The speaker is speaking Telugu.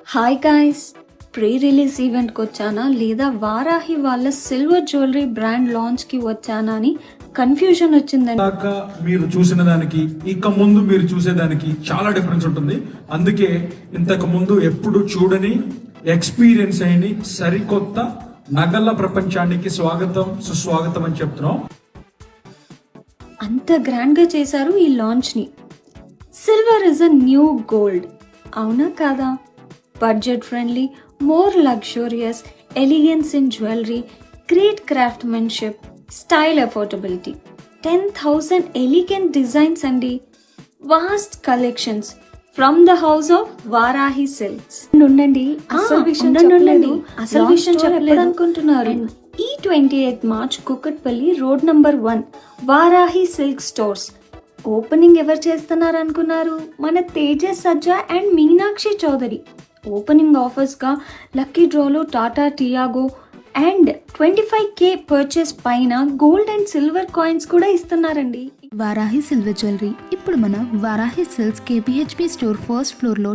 హాయ్ గాయ్స్, ప్రీ రిలీజ్ ఈవెంట్కి వచ్చానా లేదా వారాహి వాళ్ళ సిల్వర్ జ్యువెలరీ బ్రాండ్ లాంచ్కి వచ్చానా అని కన్ఫ్యూజన్ వచ్చిందండి. దాకా మీరు చూసిన దానికి ఇక ముందు మీరు చూసేదానికి చాలా డిఫరెన్స్ ఉంటుంది. అందుకే ఇంతకు ముందు ఎప్పుడు చూడని ఎక్స్పీరియన్స్ అయిన సరికొత్త నగల ప్రపంచానికి స్వాగతం సుస్వాగతం అని చెప్తున్నాం. అంత గ్రాండ్గా చేశారు ఈ లాంచ్ని. Silver is a new gold, అవునా కాదా? Budget friendly, more luxurious, elegance in jewellery, great craftsmanship, style affordability, 10,000 elegant designs అండి. Vast collections from the house of Varahi Silks. ఉండండి, అసలు విషయం చెప్పలేదు అనుకుంటున్నారు. ఈ 28th March Kukatpally road number 1 Varahi Silk stores opening ఎవరు చేస్తున్నారు అనుకున్నారు? మన తేజస్ సజ్జా అండ్ మీనాక్షి చౌదరి. ఓపెనింగ్ ఆఫర్స్గా లక్కీ డ్రాలో Tata Tiago and 25K purchase పైన గోల్డ్ అండ్ సిల్వర్ కాయిన్స్ కూడా ఇస్తున్నారండి. వారాహి సిల్వర్ జ్యువెలరీ ఇప్పుడు మన Varahi silks KPHP store first ఫ్లోర్లో